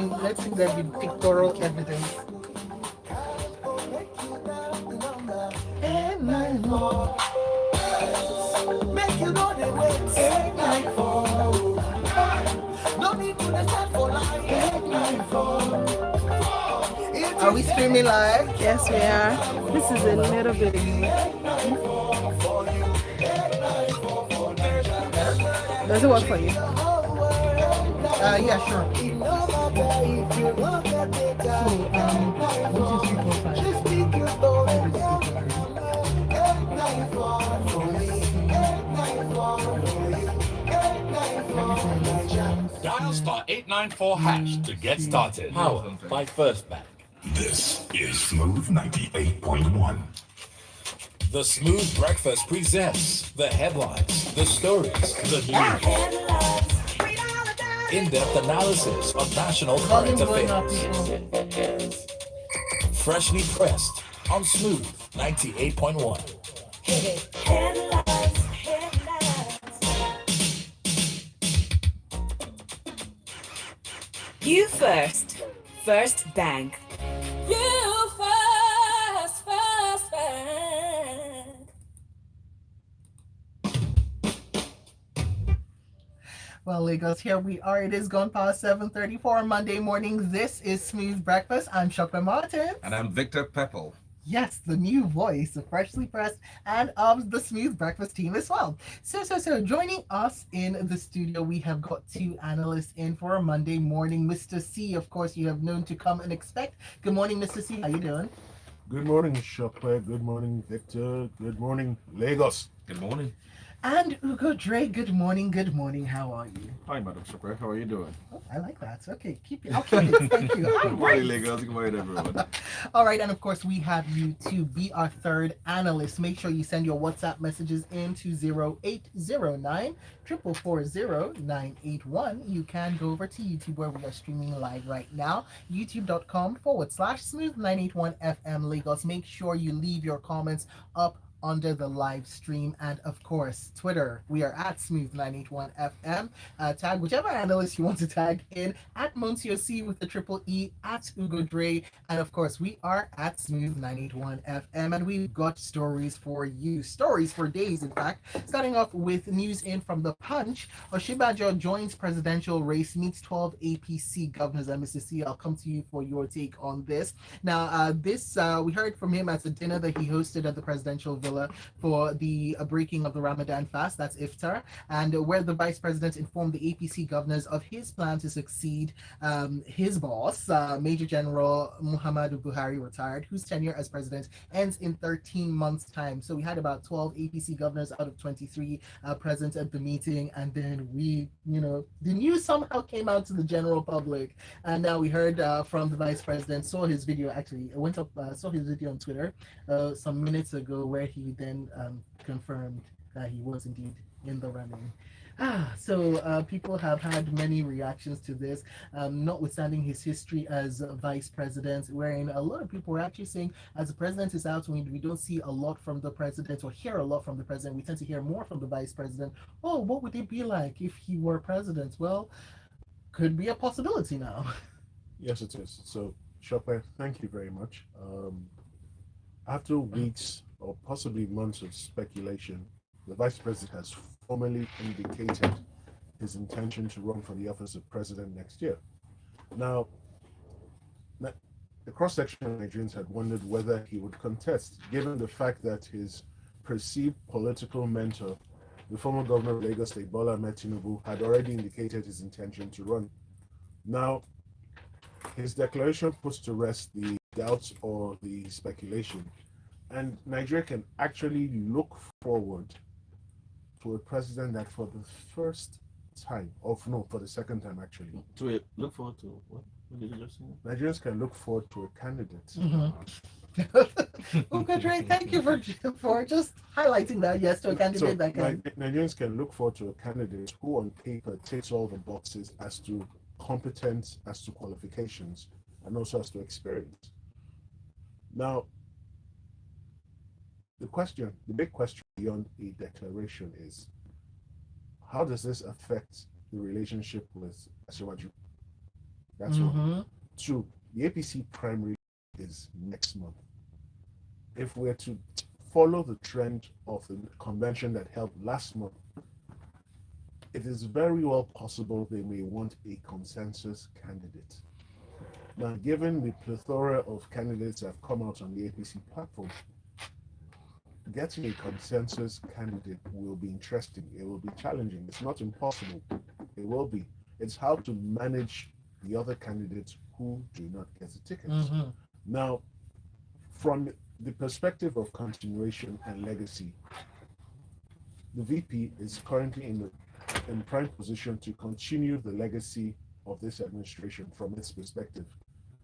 Let's see there be pictorial evidence. 894. Make you know the way. 894. No need to start for life. 894. Are we streaming live? Yes, we are. This is a little bit. Does it work for you? Yeah, sure. So, 1, 2, 3, 4, 5. Dial star 894 hash to get started. Powered by First Bank. This is Smooth 98.1. The Smooth Breakfast presents the headlines, the stories, the news, in-depth analysis of national current affairs. Freshly pressed on Smooth 98.1. You first. First Bank. You first, first Bank. Well, Lagos, here we are. It is gone past 7:34 Monday morning. This is Smooth Breakfast. I'm Shopper Martin. And I'm Victor Peppel. Yes, the new voice, the freshly pressed, and of the Smooth Breakfast team as well. So, joining us in the studio, we have got two analysts in for a Monday morning. Mr. C, of course, you have known to come and expect. Good morning, Mr. C. How you doing? Good morning, Shopper. Good morning, Victor. Good morning, Lagos. Good morning. And Ugo Dre, good morning, good morning. How are you? Hi, Madam Shopper. How are you doing? Oh, I like that. Okay, I'll keep it. Thank you. Good morning, Lagos. Good morning, everyone. All right, and of course, we have you to be our third analyst. Make sure you send your WhatsApp messages in to 0809 440 981. You can go over to YouTube where we are streaming live right now, youtube.com/smooth981FM Lagos. Make sure you leave your comments up under the live stream, and of course Twitter, we are at smooth981fm. Tag whichever analyst you want to tag in, at Monsieur C with the triple E, at Ugo Dre, and of course we are at smooth981fm, and we've got stories for you, stories for days in fact. Starting off with news in from the Punch. Osinbajo joins presidential race, meets 12 APC governors. And Mr. C, I'll come to you for your take on this. Now this we heard from him at the dinner that he hosted at the presidential villa for the breaking of the Ramadan fast, that's iftar, and where the vice president informed the APC governors of his plan to succeed his boss, Major General Muhammadu Buhari, retired, whose tenure as president ends in 13 months' time. So we had about 12 APC governors out of 23 present at the meeting, and then the news somehow came out to the general public, and now we heard from the vice president. Saw his video, actually, I went up, saw his video on Twitter some minutes ago, where he then confirmed that he was indeed in the running. So people have had many reactions to this, notwithstanding his history as vice president, wherein a lot of people were actually saying, as the president is out, we don't see a lot from the president or hear a lot from the president. We tend to hear more from the vice president. Oh, what would it be like if he were president? Well, could be a possibility now. Yes, it is. So, Shopper, thank you very much. After weeks or possibly months of speculation, the vice president has formally indicated his intention to run for the office of president next year. Now, the cross-section of Nigerians had wondered whether he would contest, given the fact that his perceived political mentor, the former governor of Lagos State, Bola Ahmed Tinubu, had already indicated his intention to run. Now, his declaration puts to rest the doubts or the speculation, and Nigeria can actually look forward to a president that for the first time, for the second time actually. Look forward to what? What did you just say? Nigerians can look forward to a candidate. Okay, Dre, thank you for just highlighting that. Yes, to a candidate that can. Nigerians can look forward to a candidate who on paper ticks all the boxes as to competence, as to qualifications, and also as to experience. Now, the big question beyond a declaration is, how does this affect the relationship with Asiwaju? That's one. Mm-hmm. Two, the APC primary is next month. If we're to follow the trend of the convention that held last month, it is very well possible they may want a consensus candidate. Now, given the plethora of candidates that have come out on the APC platform, getting a consensus candidate will be interesting. It will be challenging. It's not impossible. It will be. It's how to manage the other candidates who do not get the tickets. Mm-hmm. Now, from the perspective of continuation and legacy, the VP is currently in prime position to continue the legacy of this administration from its perspective.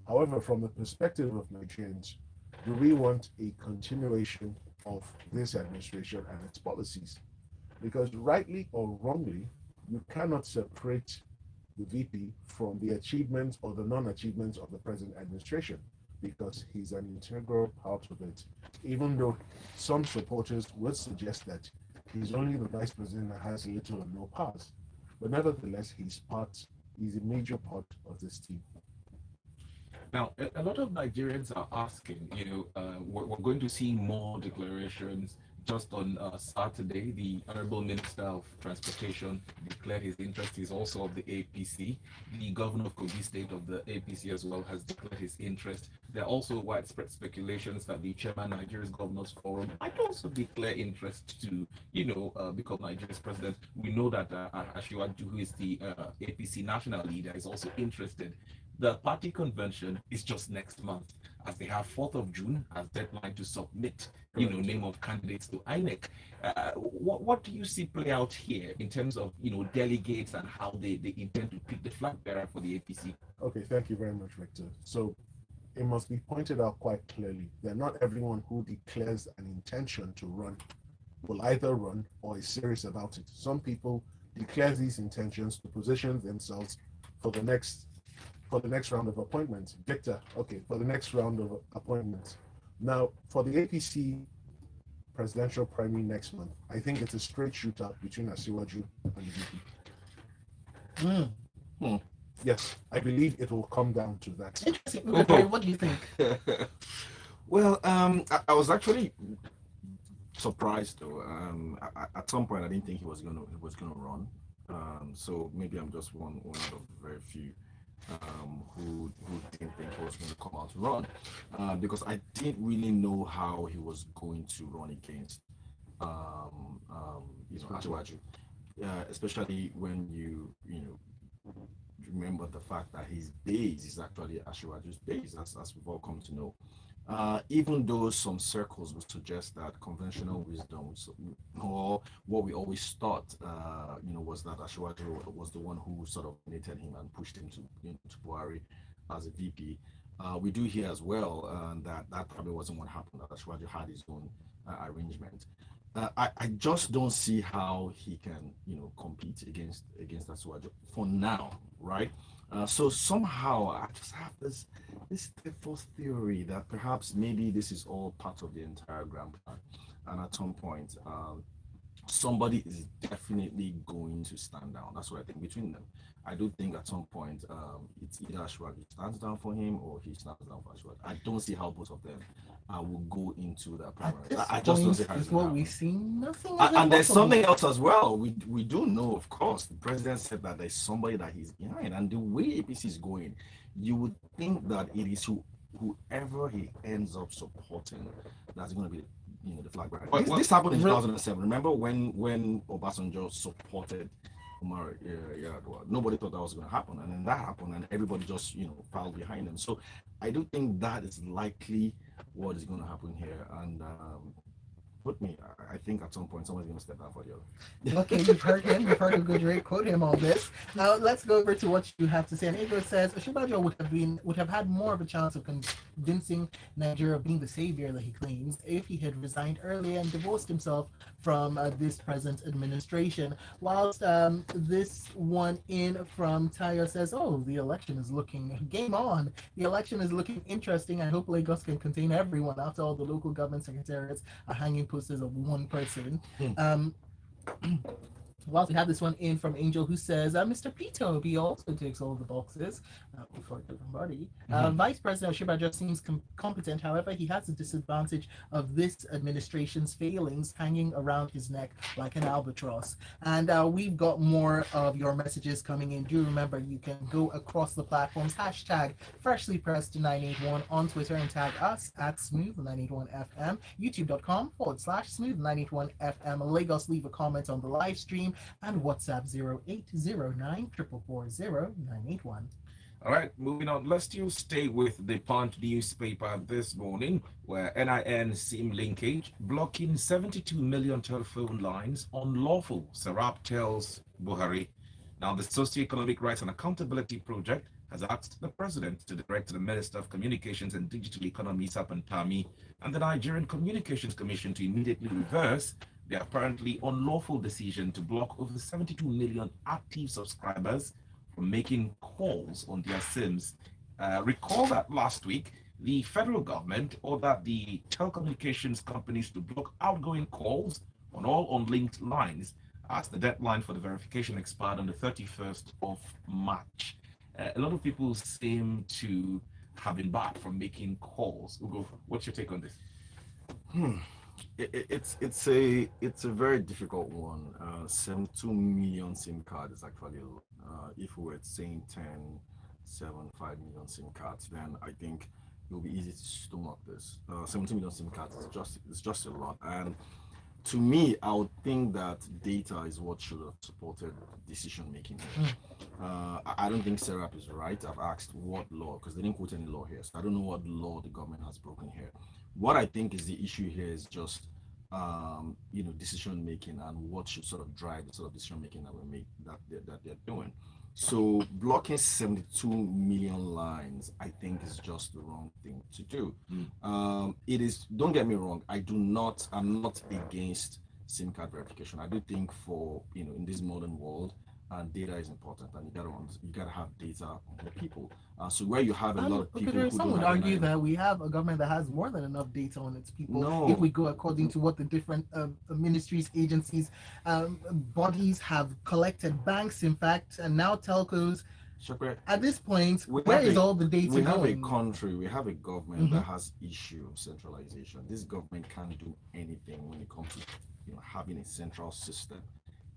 However, from the perspective of Nigerians, do we want a continuation of this administration and its policies? Because rightly or wrongly, you cannot separate the VP from the achievements or the non-achievements of the present administration, because he's an integral part of it. Even though some supporters would suggest that he's only the vice president that has little or no powers, but nevertheless, he's a major part of this team. Now, a lot of Nigerians are asking, we're going to see more declarations. Just on Saturday, the Honorable Minister of Transportation declared his interest. He's also of the APC. The Governor of Kogi State of the APC as well has declared his interest. There are also widespread speculations that the Chairman of Nigeria's Governors Forum might also declare interest to, become Nigeria's president. We know that Asiwaju, who is the APC national leader, is also interested. The party convention is just next month, as they have 4th of June as deadline to submit, name of candidates to INEC. What do you see play out here in terms of, delegates and how they intend to pick the flag bearer for the APC? Okay, thank you very much, Victor. So it must be pointed out quite clearly that not everyone who declares an intention to run will either run or is serious about it. Some people declare these intentions to position themselves for the next round of appointments. Victor, okay, for the next round of appointments. Now, for the APC presidential primary next month, I think it's a straight shootout between Asiwaju and the VP. Yes, I believe it will come down to that. Interesting. Okay, what do you think? Well, I was actually surprised though. At some point, I didn't think he was gonna run. So maybe I'm just one out of very few who didn't think he was going to come out to run, because I didn't really know how he was going to run against Asiwaju, especially when you remember the fact that his base is actually Asiwaju's base, as we've all come to know. Even though some circles would suggest that conventional wisdom, or what we always thought, was that Asiwaju was the one who sort of nominated him and pushed him to Buhari as a VP. We do hear as well that probably wasn't what happened. That Asiwaju had his own arrangement. I just don't see how he can, compete against Asiwaju for now, right? So somehow I just have this false theory that perhaps maybe this is all part of the entire grand plan, and at some point somebody is definitely going to stand down. That's what I think between them. I do think at some point it's either Asiwaju stands down for him or he stands down for Asiwaju. I don't see how both of them will go into the primary. I just don't see how it's what we see. Nothing. And there's something else as well. We do know, of course, the president said that there's somebody that he's behind, and the way APC is going, you would think that it is whoever he ends up supporting that's going to be the flag bearer. This happened in 2007. Remember when Obasanjo supported Umar Yar'Adua? Nobody thought that was going to happen, and then that happened, and everybody just filed behind him. So I do think that is likely what is going to happen here, and I think at some point somebody's going to step down for the other. Okay, you've heard him. You've heard Gudre quote him on this. Now let's go over to what you have to say. And Igor says Osinbajo would have had more of a chance of convincing Nigeria of being the savior that he claims if he had resigned earlier and divorced himself from this present administration. Whilst this one in from Tayo says, "Oh, the election is looking game on. The election is looking interesting. I hope Lagos can contain everyone after all the local government secretariats are hanging posters of one person." Whilst we have this one in from Angel, who says, Mr. P. also ticks all the boxes for everybody. Vice President Osinbajo just seems competent. However, he has the disadvantage of this administration's failings hanging around his neck like an albatross. And we've got more of your messages coming in. Do remember, you can go across the platforms, hashtag freshly pressed 981 on Twitter, and tag us at smooth981fm, youtube.com/smooth981fm. Lagos, leave a comment on the live stream, and WhatsApp 0809 444 981. All right, moving on. Let's still stay with the Punch newspaper this morning, where NIN SIM linkage blocking 72 million telephone lines unlawful, Sarab tells Buhari. Now, the Socio-Economic Rights and Accountability Project has asked the president to direct the Minister of Communications and Digital Economy, Sapantami, and the Nigerian Communications Commission to immediately reverse the apparently unlawful decision to block over 72 million active subscribers from making calls on their SIMs. Recall that last week, the federal government ordered the telecommunications companies to block outgoing calls on all unlinked lines as the deadline for the verification expired on the 31st of March. A lot of people seem to have been barred from making calls. Ugo, what's your take on this? It's a very difficult one. 72 million SIM cards is actually a lot. If we were saying 5 million SIM cards, then I think it will be easy to stomach this. 70 million SIM cards is just a lot. And to me, I would think that data is what should have supported decision making. I don't think Serap is right. I've asked what law, because they didn't quote any law here, so I don't know what law the government has broken here. What I think is the issue here is just decision making and what should sort of drive the sort of decision making that we make that they're doing. So blocking 72 million lines, I think, is just the wrong thing to do. It is. Don't get me wrong. I'm not against SIM card verification. I do think in this modern world, data is important, and you gotta have data on the people. So where you have a lot of people, some would argue that we have a government that has more than enough data on its people. No. If we go according to what the different ministries, agencies, bodies have collected, banks, in fact, and now telcos. At this point, where is all the data we going? have a country, we have a government that has issue of centralization. This government can't do anything when it comes to having a central system.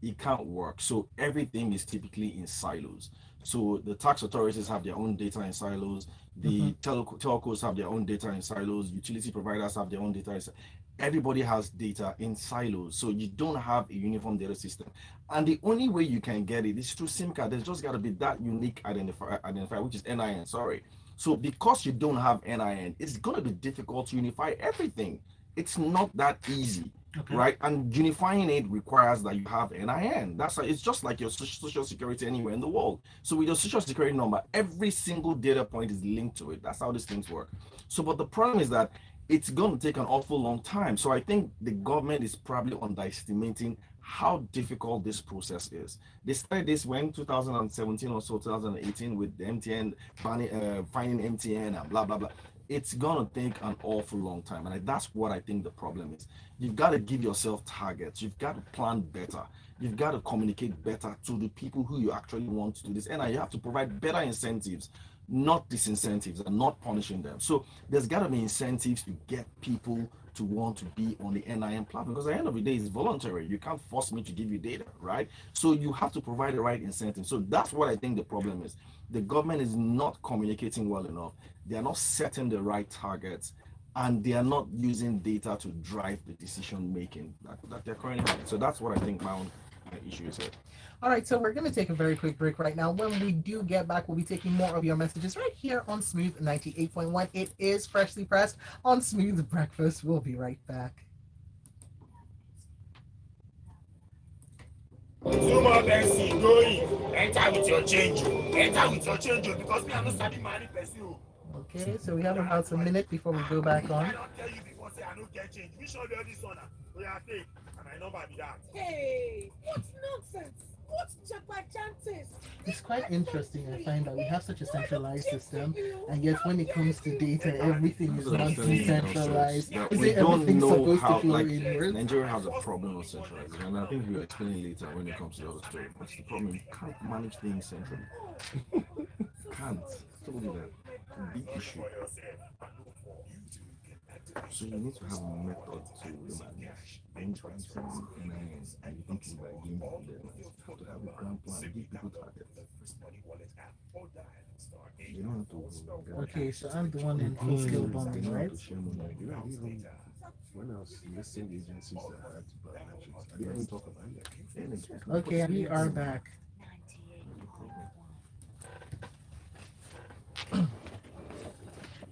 It can't work. So everything is typically in silos. So the tax authorities have their own data in silos. The telcos have their own data in silos. Utility providers have their own data in silos. Everybody has data in silos. So you don't have a uniform data system. And the only way you can get it is through SIM card. There's just got to be that unique identifier, which is NIN, sorry. So because you don't have NIN, it's going to be difficult to unify everything. It's not that easy. Okay. Right, and unifying it requires that you have NIN. It's just like your social security anywhere in the world. So with your social security number, every single data point is linked to it. That's how these things work. So, but the problem is that it's going to take an awful long time. So I think the government is probably underestimating how difficult this process is. They started this when 2017 or so, 2018, with the MTN finding MTN and blah blah blah. It's gonna take an awful long time, and that's what I think the problem is. You've got to give yourself targets. You've got to plan better. You've got to communicate better to the people who you actually want to do this, and you have to provide better incentives, not disincentives, and not punishing them. So there's got to be incentives to get people to want to be on the NIN platform, because at the end of the day, it's voluntary. You can't force me to give you data, right? So you have to provide the right incentive. So that's what I think the problem is. The government is not communicating well enough. They are not setting the right targets, and they are not using data to drive the decision making that they're currently having. So that's what I think my own issue is here. All right, so we're going to take a very quick break right now. When we do get back, we'll be taking more of your messages right here on Smooth 98.1. It is Freshly Pressed on Smooth Breakfast. We'll be right back. Zuma Bensi going. Enter with your change. Enter with your change because me, I'm not studying money person. Okay, so we have about a minute before we go back on. I don't tell you before say I don't get change. We show you this one. We are take. And my number be that. Hey, what nonsense? What jabba chances? It's quite interesting. I find that we have such a centralized system, and yet when it comes to data, everything That's is what I'm not telling you, decentralized. that Is we it don't everything know supposed to how, flow like, inwards? Nigeria has a problem with centralization, and I think we'll explain it later when it comes to the other story. That's the problem. You can't manage things centrally. Can't. Told you that. Big issue. So you need to have a method to manage. When you try something and you think it's like giving people deadlines, you have to have a grand plan, give people targets. You don't have to Okay, so I'm the one in full scale Mhm. bombing, you don't have right? to shame on Nigeria. Even when I was listing the agencies that had bad elections, I didn't even talk about it. Okay, we are back.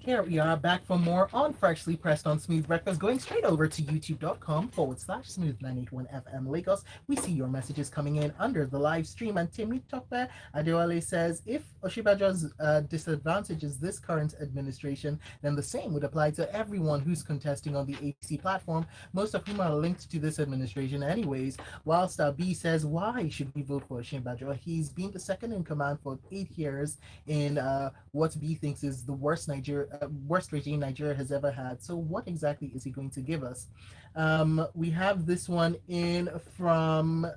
Here we are back for more on Freshly Pressed on Smooth Breakfast, going straight over to youtube.com/smooth981 FM Lagos. We see your messages coming in under the live stream. And Timmy Tokbe Adewale says, if Oshibajo's disadvantages this current administration, then the same would apply to everyone who's contesting on the APC platform, most of whom are linked to this administration anyways. Whilst B says, why should we vote for Oshibajo? He's been the second in command for 8 years in what B thinks is the worst regime Nigeria has ever had. So what exactly is he going to give us? We have this one in from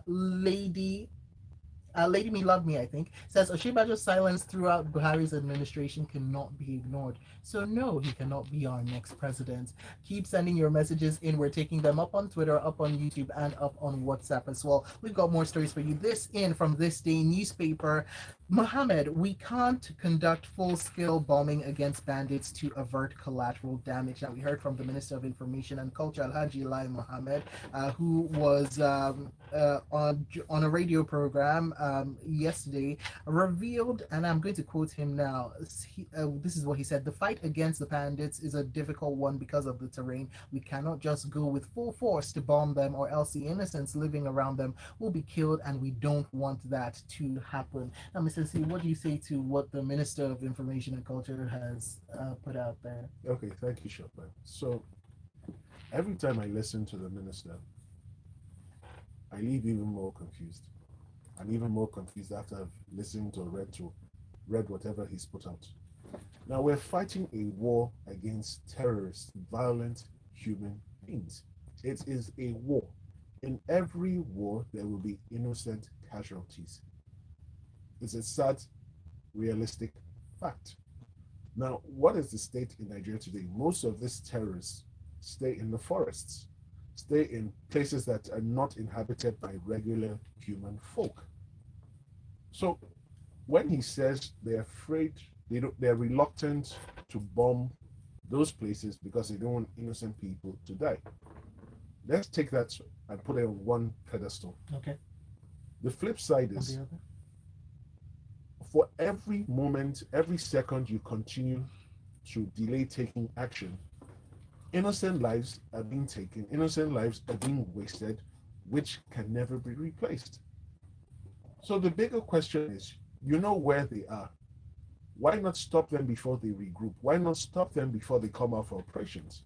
Lady Me Love Me, I think, says Oshibajo's silence throughout Buhari's administration cannot be ignored. So no, he cannot be our next president. Keep sending your messages in. We're taking them up on Twitter, up on YouTube, and up on WhatsApp as well. We've got more stories for you. This in from This Day newspaper. Mohammed, we can't conduct full-scale bombing against bandits to avert collateral damage. Now, we heard from the Minister of Information and Culture, Alhaji Lai Mohammed, who was on a radio program yesterday, revealed, and I'm going to quote him now. This is what he said: "The fight against the bandits is a difficult one because of the terrain. We cannot just go with full force to bomb them, or else the innocents living around them will be killed, and we don't want that to happen." Now, Mr. C, what do you say to what the Minister of Information and Culture has put out there? Okay, thank you, Chopin. So every time I listen to the minister, I leave even more confused. I'm even more confused after I've listened or read whatever he's put out. Now we're fighting a war against terrorists, violent human beings. It is a war. In every war, there will be innocent casualties. It's a sad, realistic fact. Now, what is the state in Nigeria today? Most of these terrorists stay in the forests, stay in places that are not inhabited by regular human folk. So when he says they're afraid, they're reluctant to bomb those places because they don't want innocent people to die. Let's take that and put it on one pedestal. Okay. The flip side is, for every moment, every second you continue to delay taking action, innocent lives are being taken, innocent lives are being wasted, which can never be replaced. So the bigger question is, you know where they are. Why not stop them before they regroup? Why not stop them before they come out for operations?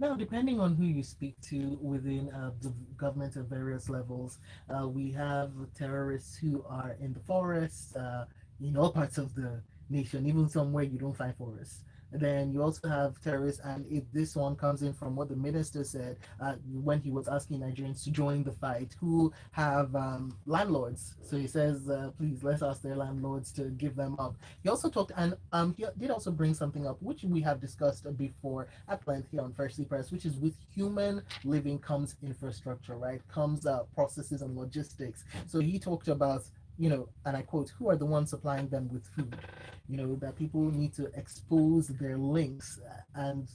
Now, depending on who you speak to within the government at various levels, we have terrorists who are in the forests, in all parts of the nation, even somewhere you don't find forests. Then you also have terrorists, and if this one comes in from what the minister said when he was asking Nigerians to join the fight, who have landlords. So he says, please, let's ask their landlords to give them up. He also talked, and he did also bring something up, which we have discussed before at length here on Freshly Press, which is with human living comes infrastructure, right? Comes processes and logistics. So he talked about, and I quote, who are the ones supplying them with food? That people need to expose their links, and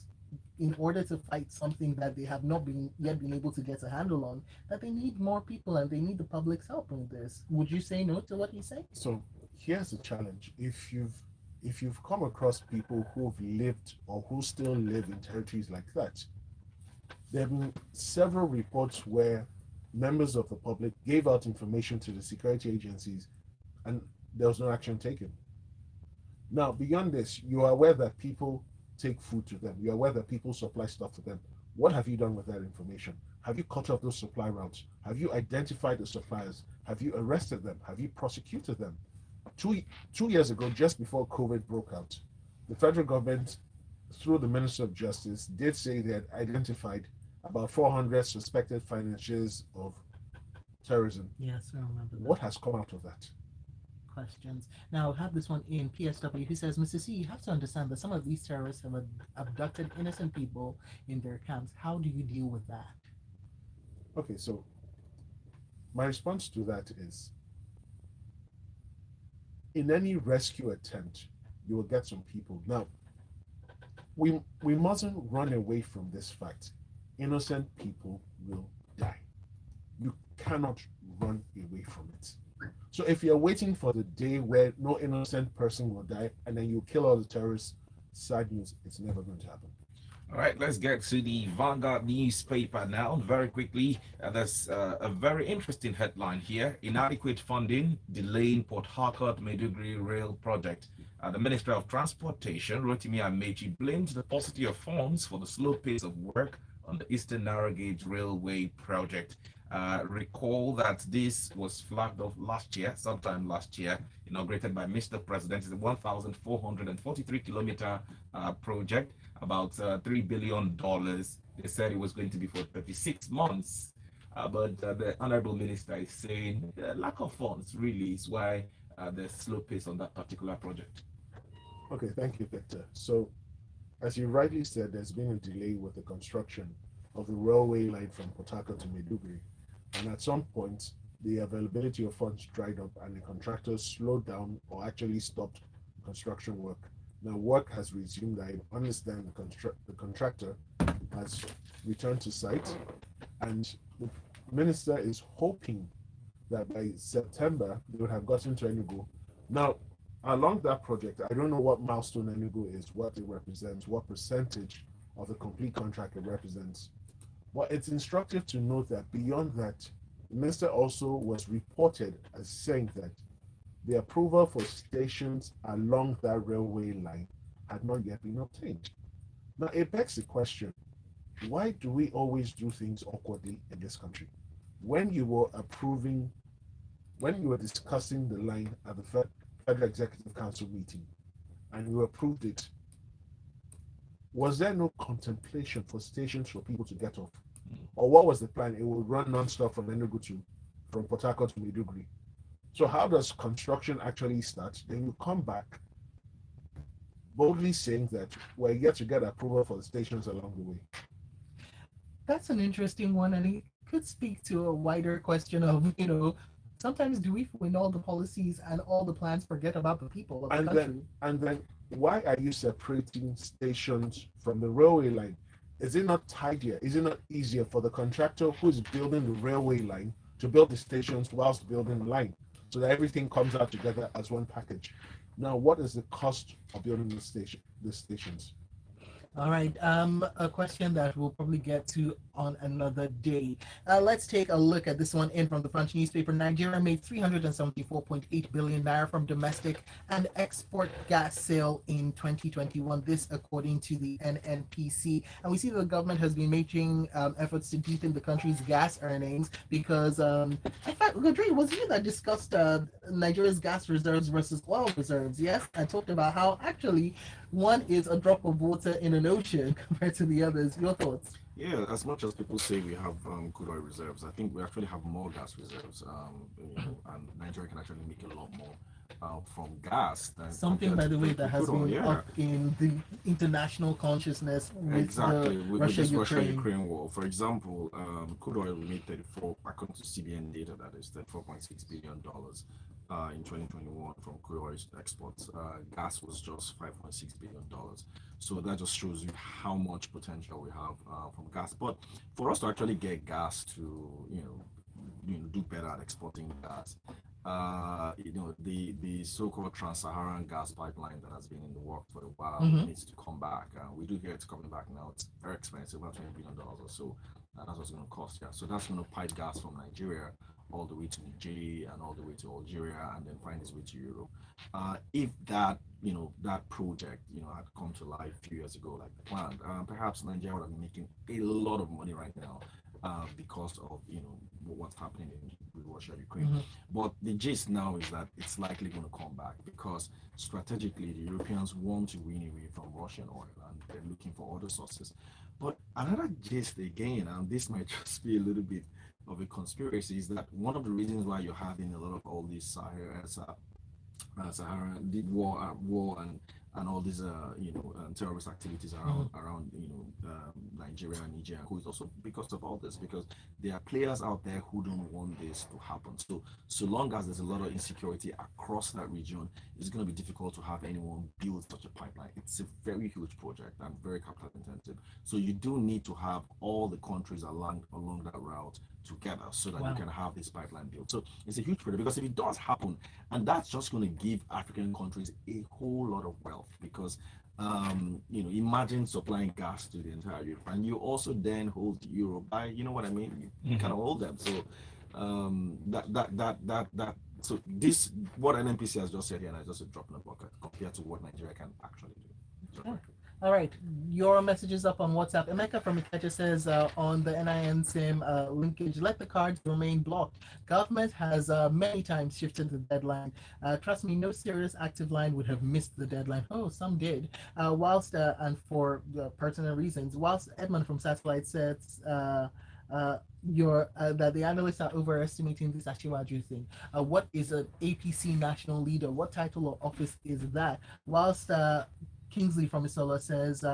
in order to fight something that they have not yet been able to get a handle on, that they need more people and they need the public's help in this. Would you say no to what he's saying? So here's the challenge. If you've come across people who've lived or who still live in territories like that, there have been several reports where members of the public gave out information to the security agencies and there was no action taken. Now, beyond this, you are aware that people take food to them. You're aware that people supply stuff to them. What have you done with that information? Have you cut off those supply routes? Have you identified the suppliers? Have you arrested them? Have you prosecuted them? Two years ago, just before COVID broke out, the federal government, through the Minister of Justice, did say they had identified about 400 suspected financiers of terrorism. Yes, I remember that. What has come out of that? Questions. Now, I have this one in PSW who says, Mr. C, you have to understand that some of these terrorists have abducted innocent people in their camps. How do you deal with that? Okay, so my response to that is, in any rescue attempt, you will get some people. Now, we mustn't run away from this fact. Innocent people will die. You cannot run away from it. So if you're waiting for the day where no innocent person will die and then you kill all the terrorists, sad news, it's never going to happen. All right, let's get to the Vanguard newspaper now. Very quickly, there's a very interesting headline here. Inadequate funding, delaying Port Harcourt Maiduguri rail project. The Minister of Transportation, Rotimi Amechi, blamed the paucity of funds for the slow pace of work on the Eastern Narrow Gauge Railway project. Recall that this was flagged off last year, sometime last year, inaugurated by Mr. President. It's a 1,443-kilometer project, about $3 billion. They said it was going to be for 36 months. But the Honorable Minister is saying the lack of funds really is why there's slow pace on that particular project. Okay, thank you, Victor. So, as you rightly said, there's been a delay with the construction of the railway line from Port Harcourt to Maiduguri. And at some point, the availability of funds dried up and the contractors slowed down or actually stopped construction work. Now, work has resumed. I understand the contractor has returned to site, and the minister is hoping that by September they would have gotten to Enugu. Now, along that project, I don't know what milestone Enugu is, what it represents, what percentage of the complete contract it represents. But it's instructive to note that beyond that, the minister also was reported as saying that the approval for stations along that railway line had not yet been obtained. Now, it begs the question, why do we always do things awkwardly in this country? When you were discussing the line at the Federal Executive Council meeting and you approved it, was there no contemplation for stations for people to get off? Or what was the plan? It would run non-stop from Enugu from Port Harcourt to Maiduguri. So how does construction actually start? Then you come back boldly saying that we're yet to get approval for the stations along the way. That's an interesting one, and it could speak to a wider question of, sometimes do we win all the policies and all the plans forget about the people of the country? And then why are you separating stations from the railway line? Is it not tidier? Is it not easier for the contractor who is building the railway line to build the stations whilst building the line so that everything comes out together as one package? Now, what is the cost of building the stations? All right, a question that we'll probably get to on another day. Let's take a look at this one in from the Punch newspaper. Nigeria made 374.8 billion naira from domestic and export gas sale in 2021. This according to the NNPC. And we see that the government has been making efforts to deepen the country's gas earnings because, in fact, Godre, was you that discussed Nigeria's gas reserves versus oil reserves, yes? And talked about how actually one is a drop of water in an ocean compared to the others. Your thoughts? Yeah, as much as people say we have crude oil reserves, I think we actually have more gas reserves. And Nigeria can actually make a lot more from gas. Than something, by the way, that has been up in the international consciousness with exactly the with this Russia-Ukraine war. For example, crude oil made 34, according to CBN data, that is $34.6 billion in 2021 from crude oil exports. Gas was just $5.6 billion. So that just shows you how much potential we have from gas. But for us to actually get gas to do better at exporting gas, the so-called trans-Saharan gas pipeline that has been in the work for a while needs to come back. We do hear it's coming back now. It's very expensive, about $20 billion or so. That's what's going to cost. Yeah, so that's going to pipe gas from Nigeria all the way to Nigeria and all the way to Algeria and then find its way to Europe. If that that project had come to life a few years ago like planned, perhaps Nigeria would have been making a lot of money right now. because of what's happening with Russia, Ukraine. But the gist now is that it's likely going to come back because strategically the Europeans want to wean away from Russian oil and they're looking for other sources. But another gist again, and this might just be a little bit of a conspiracy, is that one of the reasons why you're having a lot of all these Saharan did war and all these terrorist activities around Nigeria and Nigeria, who is also because of all this, because there are players out there who don't want this to happen. So long as there's a lot of insecurity across that region, it's going to be difficult to have anyone build such a pipeline. It's a very huge project and very capital intensive. So you do need to have all the countries along that route together so that you can have this pipeline built. So it's a huge project because if it does happen, and that's just going to give African countries a whole lot of wealth because imagine supplying gas to the entire Europe, and you also then hold Europe by, you know what I mean? You kind of hold them. So so this what NNPC has just said here, and I just a drop in the bucket compared to what Nigeria can actually do. Yeah. All right, your message is up on WhatsApp. Emeka from Ikeja says on the NIN SIM linkage, let the cards remain blocked. Government has many times shifted the deadline. Trust me, no serious active line would have missed the deadline. Oh, some did. And for pertinent reasons. Whilst Edmund from Satellite says that the analysts are overestimating this Ashiwaju thing. What is an APC national leader? What title or office is that? Whilst Kingsley from Isola says,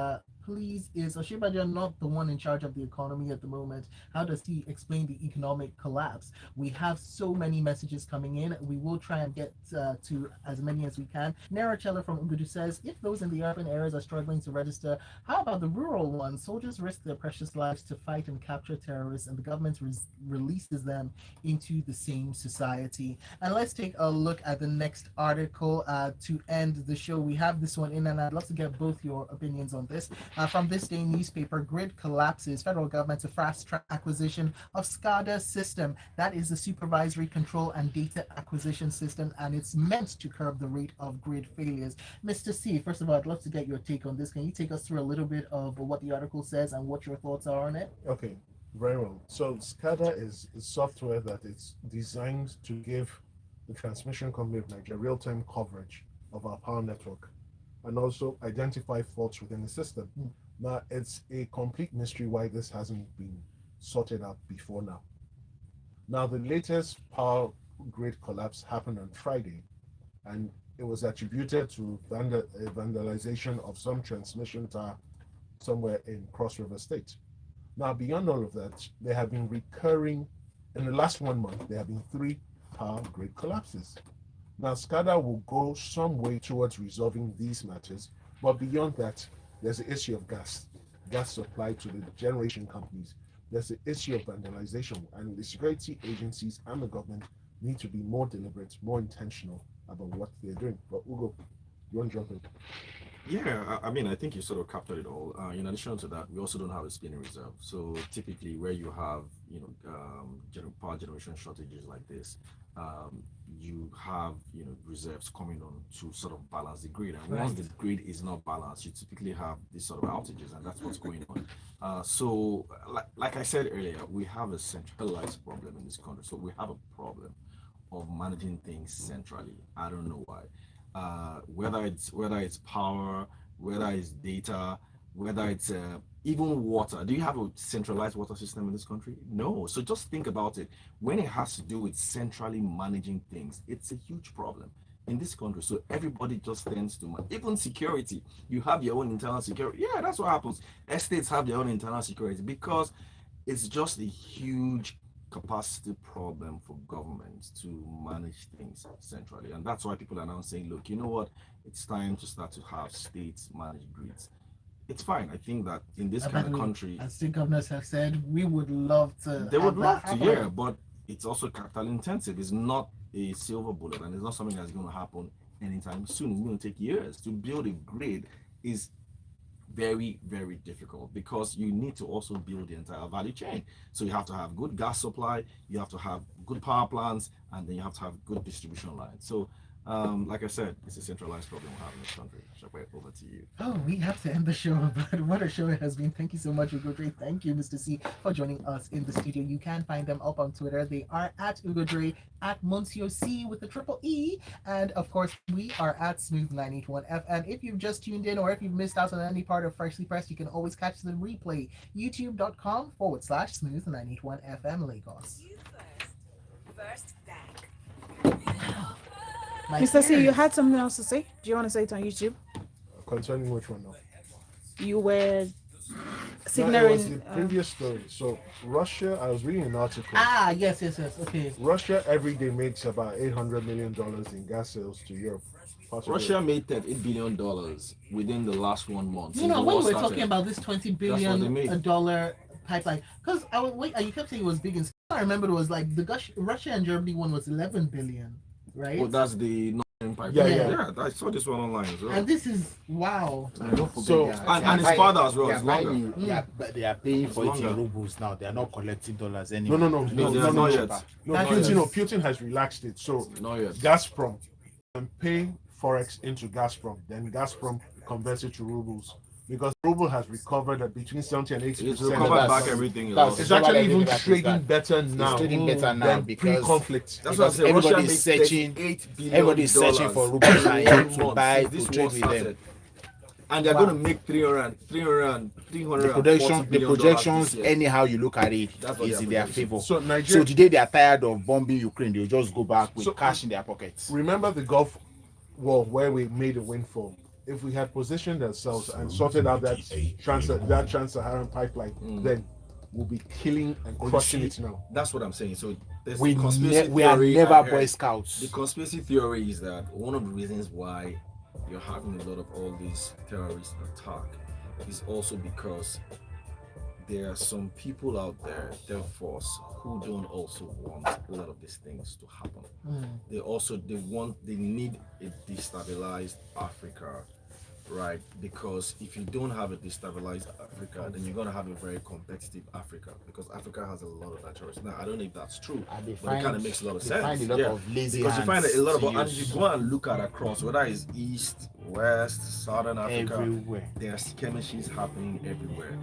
please, is Osinbajo not the one in charge of the economy at the moment? How does he explain the economic collapse? We have so many messages coming in. We will try and get to as many as we can. Narachella from Ugudu says, if those in the urban areas are struggling to register, how about the rural ones? Soldiers risk their precious lives to fight and capture terrorists, and the government releases them into the same society. And let's take a look at the next article to end the show. We have this one in, and I'd love to get both your opinions on this. From this day newspaper, grid collapses. Federal government to fast track acquisition of SCADA system. That is the supervisory control and data acquisition system, and it's meant to curb the rate of grid failures. Mr. C, first of all, I'd love to get your take on this. Can you take us through a little bit of what the article says and what your thoughts are on it? Okay, very well. So SCADA is software that is designed to give the transmission company of Nigeria real-time coverage of our power network and also identify faults within the system. Now, it's a complete mystery why this hasn't been sorted out before now. Now, the latest power grid collapse happened on Friday, and it was attributed to vandalization of some transmission tower somewhere in Cross River State. Now, beyond all of that, there have been recurring, in the last 1 month, there have been 3 power grid collapses. Now, SCADA will go some way towards resolving these matters, but beyond that, there's the issue of gas supply to the generation companies. There's the issue of vandalization, and the security agencies and the government need to be more deliberate, more intentional about what they're doing. But Ugo, you want to jump in? Yeah, I mean, I think you sort of captured it all. In addition to that, we also don't have a spinning reserve. So typically, where you have power generation shortages like this, you have reserves coming on to sort of balance the grid. And once the grid is not balanced, you typically have these sort of outages, and that's what's going on. So, like I said earlier, we have a centralized problem in this country. So we have a problem of managing things centrally. I don't know why. Whether it's power, whether it's data, whether it's even water. Do you have a centralized water system in this country? No. So just think about it. When it has to do with centrally managing things, it's a huge problem in this country. So everybody just tends to even security. You have your own internal security. Yeah, that's what happens. Estates have their own internal security because it's just a huge capacity problem for governments to manage things centrally. And that's why people are now saying, look, you know what? It's time to start to have states manage grids. It's fine. I think that in this kind of country, as state governors have said, we would love to. They would love to, yeah, but it's also capital intensive. It's not a silver bullet, and it's not something that's going to happen anytime soon. It's going to take years to build a grid. Is very, very difficult because you need to also build the entire value chain. So you have to have good gas supply, you have to have good power plants, and then you have to have good distribution lines. So Like I said, it's a centralized problem we have in this country. Shakwe, over to you. Oh, we have to end the show, but what a show it has been. Thank you so much, Ugodre. Thank you, Mr. C, for joining us in the studio. You can find them up on Twitter. They are at Ugodre, at Monsieur C with a triple E, and of course, we are at Smooth 981 FM. If you've just tuned in or if you've missed out on any part of Freshly Pressed, you can always catch the replay. YouTube.com/Smooth 981 FM Lagos. You first bank. Mr. C, you had something else to say? Do you want to say it on YouTube? Concerning which one now? You were No, it was signaling. the previous story. So Russia, I was reading an article. Ah, yes. Okay. Russia every day makes about $800 million in gas sales to Europe. Possibly. Russia made $38 billion within the last 1 month. You since know, the when war we were started. talking about this $20 That's what they billion made. dollar pipeline, because I was wait, you kept saying it was big, and I remember it was like the Russia and Germany one was 11 billion, right? Oh, that's the Northern Pipe. Yeah. I saw this one online as well. And this is wow. And don't forget, So- they are- And his father as well. they It's are buying longer. you- they are paying for it in longer. rubles now. They are not collecting dollars No, anymore. no. No, they are not yet. No, That Putin, is- no, Putin has relaxed it. So Not yet. Gazprom can pay forex into Gazprom, then Gazprom converts it to rubles because ruble has recovered at between 70 and 80%. It's recovered back everything. it that's- lost. It's actually even Everybody trading that- better now. trading better now than because- pre-conflict. That's what I because said. everybody Russia is made searching- $38 billion everybody is searching for rubles and every to month buy, since this to trade war with them. started. And they're Wow. going to make 300, The projections, anyhow you look at it, That's what is they in are their projecting. favor. So So Nigeria, today they are tired of bombing Ukraine. They'll just go back with So- cash in their pockets. remember the Gulf War where we made a windfall. If we had positioned ourselves and sorted out that trans-Saharan pipeline, then we'll be killing and crushing it now. That's what I'm saying. So there's We, the conspiracy we are theory never I heard. Boy Scouts. The conspiracy theory is that one of the reasons why you're having a lot of all these terrorist attack is also because there are some people out there, their force, who don't also want a lot of these things to happen. They need a destabilized Africa, right? Because if you don't have a destabilized Africa, then you're gonna have a very competitive Africa, because Africa has a lot of natural resources. Now I don't know if that's true, And they but it kind find- of makes a lot of they sense. find a lot of lazy because you find hands a lot of, to and if use. you go and look at across, whether it's East, West, Southern Africa, Everywhere. there are skirmishes happening everywhere.